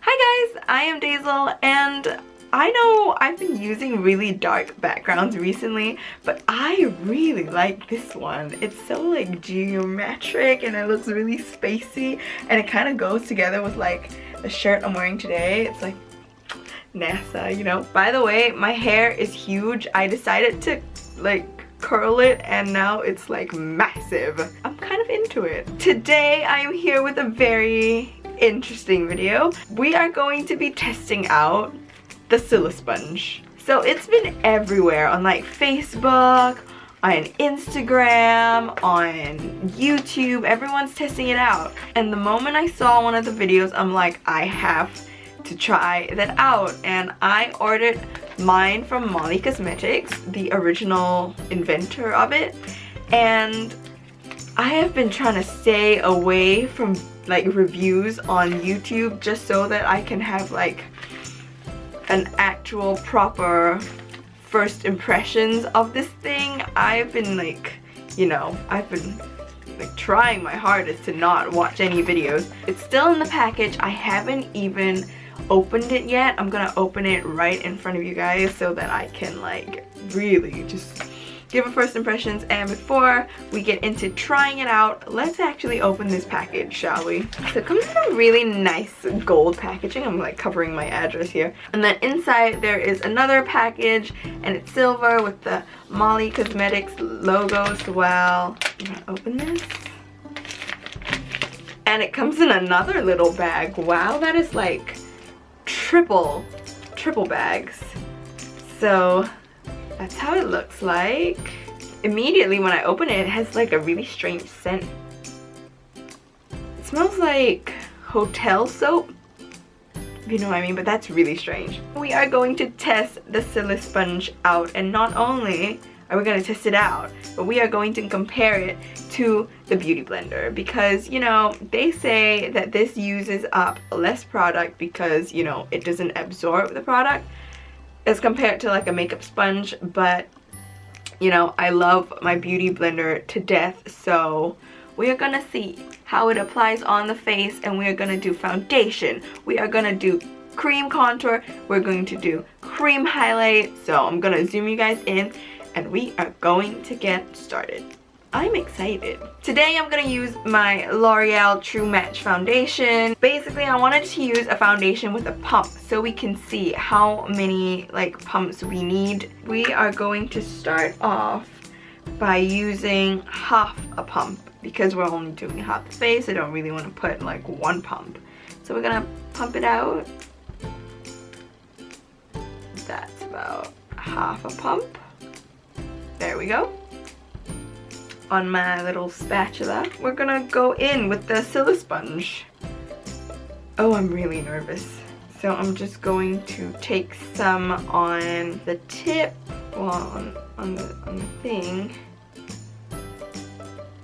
Hi guys, I am Dazel, and I know I've been using really dark backgrounds recently, but I really like this one. It's so like geometric and it looks really spacey, and it kind of goes together with like the shirt I'm wearing today. It's like NASA, you know. By the way, my hair is huge. I decided to like curl it and now it's like massive. I'm kind of into it. Today I am here with a very interesting video. We are going to be testing out the SILISPONGE. So it's been everywhere on like Facebook, on Instagram, on YouTube. Everyone's testing it out. And the moment I saw one of the videos, I'm like, I have to try that out. And I ordered mine from Molly Cosmetics, the original inventor of it. And I have been trying to stay away from like reviews on YouTube just so that I can have like an actual proper first impressions of this thing. I've been like, you know, I've been like trying my hardest to not watch any videos. It's still in the package. I haven't even opened it yet. I'm gonna open it right in front of you guys so that I can like really just give a first impressions. And before we get into trying it out, let's actually open this package, shall we? So it comes in a really nice gold packaging. I'm like covering my address here. And then inside there is another package, and it's silver with the Molly Cosmetics logo as well. I'm gonna open this. And it comes in another little bag. Wow, that is like triple bags. So that's how it looks like. Immediately when I open it, it has like a really strange scent. It smells like hotel soap, if you know what I mean, but that's really strange. We are going to test the SILISPONGE out, and not only are we going to test it out, but we are going to compare it to the Beauty Blender, because, you know, they say that this uses up less product because, you know, it doesn't absorb the product as compared to like a makeup sponge. But you know, I love my Beauty Blender to death, so we are gonna see how it applies on the face, and we are gonna do foundation, we are gonna do cream contour, we're going to do cream highlight. So I'm gonna zoom you guys in and we are going to get started. I'm excited. Today I'm gonna use my Loreal True Match foundation. Basically, I wanted to use a foundation with a pump so we can see how many like pumps we need. We are going to start off by using half a pump because we're only doing half the face. I don't really want to put like one pump. So we're gonna pump it out. That's about half a pump. There we go. On my little spatula, we're gonna go in with the SILISPONGE. Oh, I'm really nervous. So I'm just going to take some on the tip, well, on the thing,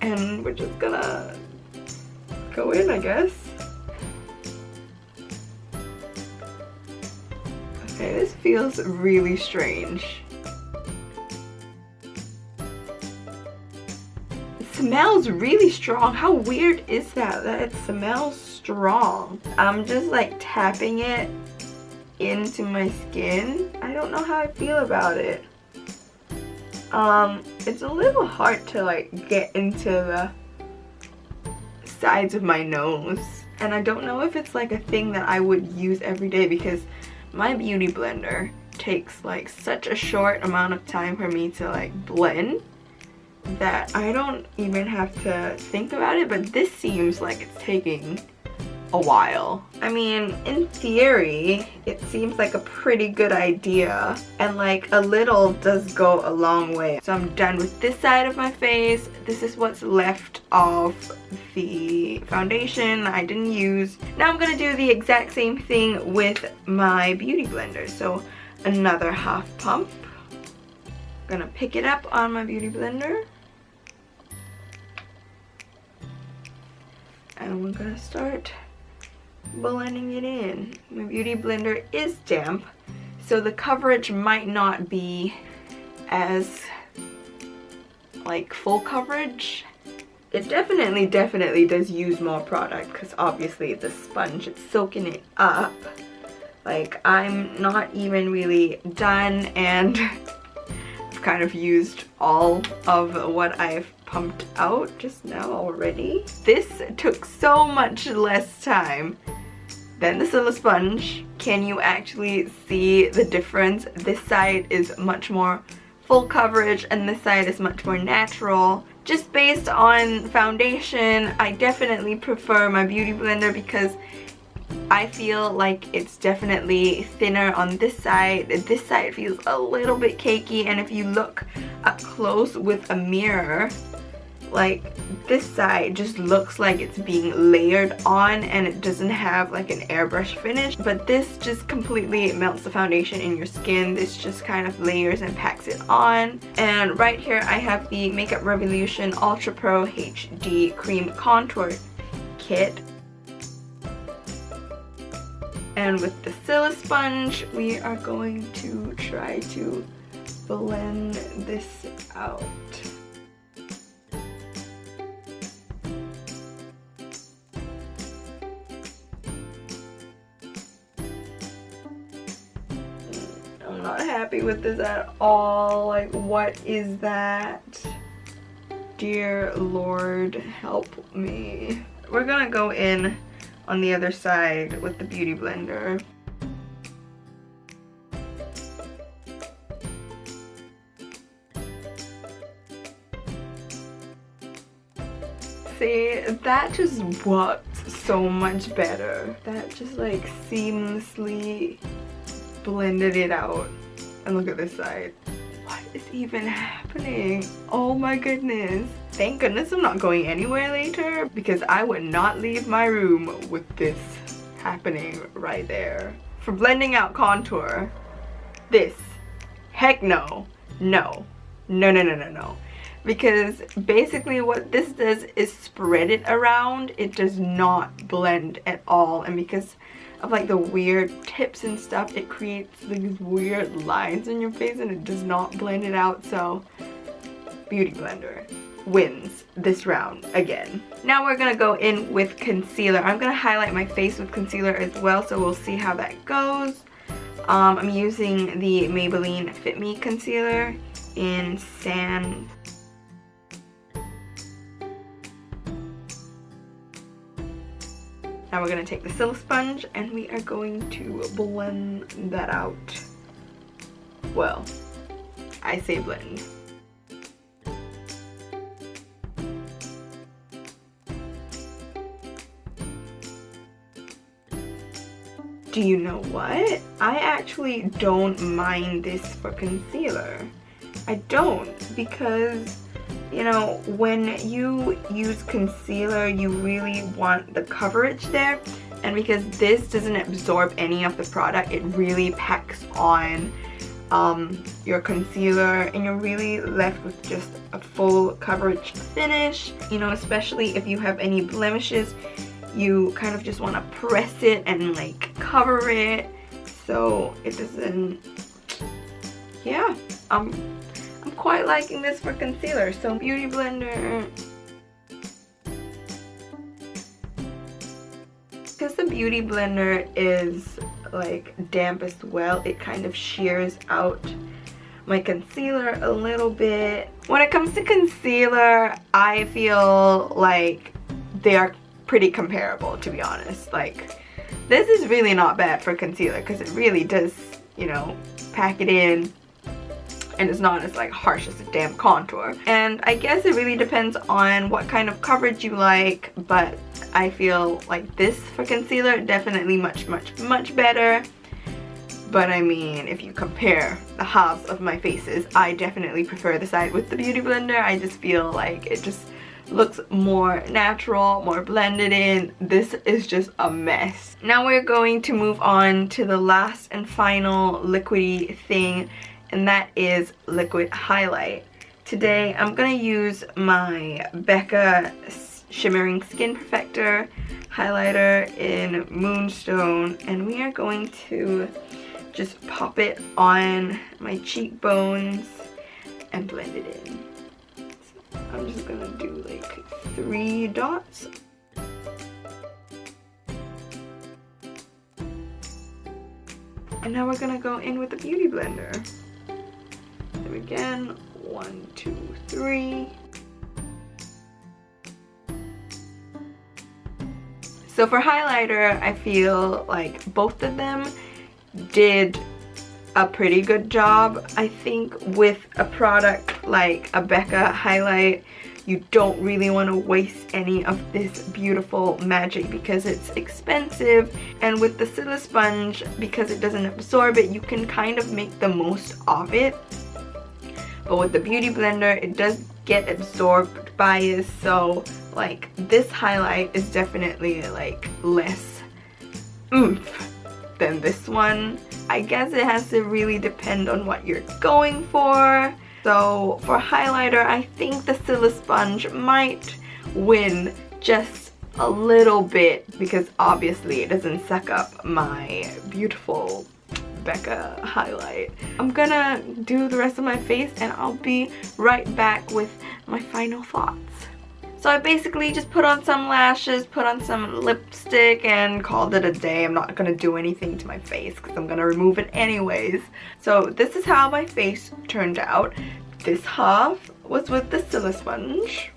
and we're just gonna go in, I guess. Okay, this feels really strange. Smells really strong. How weird is that it smells strong? I'm just like tapping it into my skin. I don't know how I feel about it. It's a little hard to like get into the sides of my nose, and I don't know if it's like a thing that I would use every day because my Beauty Blender takes like such a short amount of time for me to like blend that I don't even have to think about it, but this seems like it's taking a while. I mean, in theory, it seems like a pretty good idea, and like a little does go a long way. So I'm done with this side of my face. This is what's left of the foundation I didn't use. Now I'm gonna do the exact same thing with my Beauty Blender. So another half pump. I'm gonna pick it up on my Beauty Blender. And we're gonna start blending it in. My Beauty Blender is damp, so the coverage might not be as like full coverage. It definitely does use more product because obviously it's a sponge, it's soaking it up. Like, I'm not even really done, and I've kind of used all of what I've pumped out just now already. This took so much less time than the SILISPONGE. Can you actually see the difference? This side is much more full coverage and this side is much more natural. Just based on foundation, I definitely prefer my Beauty Blender because I feel like it's definitely thinner on this side. This side feels a little bit cakey, and if you look up close with a mirror, like this side just looks like it's being layered on and it doesn't have like an airbrush finish, but this just completely melts the foundation in your skin. This just kind of layers and packs it on. And right here I have the Makeup Revolution Ultra Pro HD Cream Contour Kit. And with the SILISPONGE, we are going to try to blend this out. I'm not happy with this at all. Like, what is that? Dear Lord, help me. We're gonna go in on the other side with the Beauty Blender. See, that just worked so much better. That just like seamlessly blended it out. And look at this side. What is even happening? Oh my goodness. Thank goodness I'm not going anywhere later, because I would not leave my room with this happening right there. For blending out contour, this, heck no. No. No, no, no, no, no. Because basically what this does is spread it around. It does not blend at all. And because of like the weird tips and stuff, it creates these weird lines in your face and it does not blend it out. So Beauty Blender wins this round again. Now we're gonna go in with concealer. I'm gonna highlight my face with concealer as well, so we'll see how that goes. I'm using the Maybelline Fit Me concealer in Sand. Now we're gonna take the SILISPONGE and we are going to blend that out. Well, I say blend. Do you know what? I actually don't mind this for concealer. I don't, because, you know, when you use concealer, you really want the coverage there. And because this doesn't absorb any of the product, it really packs on your concealer, and you're really left with just a full coverage finish. You know, especially if you have any blemishes, you kind of just want to press it and like cover it so it doesn't. Yeah, I'm quite liking this for concealer. So Beauty Blender, because the Beauty Blender is like damp as well, it kind of shears out my concealer a little bit. When it comes to concealer, I feel like they are pretty comparable, to be honest. Like, this is really not bad for concealer because it really does, you know, pack it in, and it's not as like harsh as a damp contour. And I guess it really depends on what kind of coverage you like, but I feel like this for concealer definitely much better. But I mean, if you compare the halves of my faces, I definitely prefer the side with the Beauty Blender. I just feel like it just looks more natural, more blended in. This is just a mess. Now we're going to move on to the last and final liquidy thing, and that is liquid highlight. Today I'm gonna use my Becca Shimmering Skin Perfector highlighter in Moonstone, and we are going to just pop it on my cheekbones and blend it in. I'm just gonna do like 3 dots. And now we're gonna go in with the Beauty Blender. So again, 1, 2, 3. So for highlighter, I feel like both of them did a pretty good job. I think with a product like a Becca highlight, you don't really want to waste any of this beautiful magic because it's expensive, and with the Silisponge, because it doesn't absorb it, you can kind of make the most of it. But with the Beauty Blender, it does get absorbed by it, so like this highlight is definitely like less oomph than this one. I guess it has to really depend on what you're going for. So for highlighter, I think the Silisponge might win just a little bit because obviously it doesn't suck up my beautiful Becca highlight. I'm gonna do the rest of my face and I'll be right back with my final thoughts. So I basically just put on some lashes, put on some lipstick, and called it a day. I'm not gonna do anything to my face because I'm gonna remove it anyways. So this is how my face turned out. This half was with the Silisponge.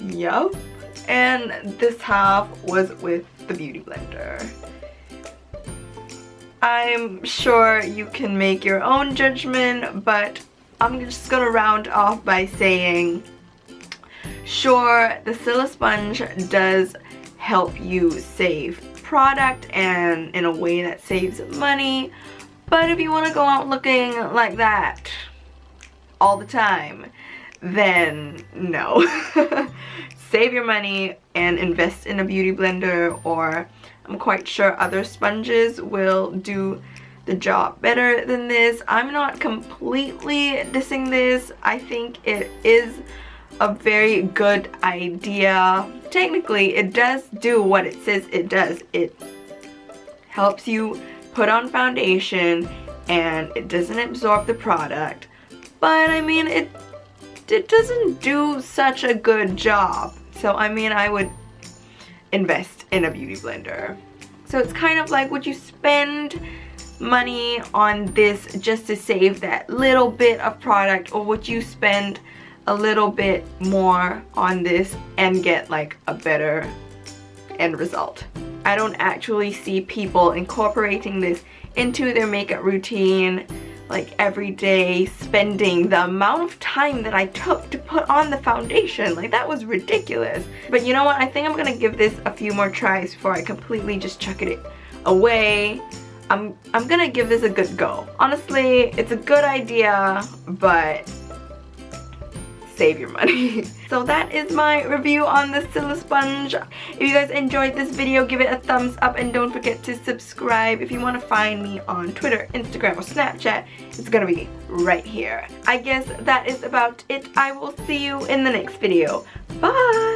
Yup. And this half was with the Beauty Blender. I'm sure you can make your own judgment, but I'm just gonna round off by saying, sure, the Silisponge does help you save product and in a way that saves money, but if you want to go out looking like that all the time, then no. Save your money and invest in a Beauty Blender, or I'm quite sure other sponges will do the job better than this. I'm not completely dissing this. I think it is a very good idea. Technically, it does do what it says it does. It helps you put on foundation and it doesn't absorb the product. But I mean, it doesn't do such a good job. So I mean, I would invest in a Beauty Blender. So it's kind of like, would you spend money on this just to save that little bit of product, or would you spend a little bit more on this and get like a better end result? I don't actually see people incorporating this into their makeup routine like every day, spending the amount of time that I took to put on the foundation. Like, that was ridiculous. But you know what, I think I'm gonna give this a few more tries before I completely just chuck it away. I'm gonna give this a good go. Honestly, it's a good idea, but save your money. So that is my review on the Silisponge. If you guys enjoyed this video, give it a thumbs up and don't forget to subscribe. If you want to find me on Twitter, Instagram, or Snapchat, it's gonna be right here. I guess that is about it. I will see you in the next video. Bye!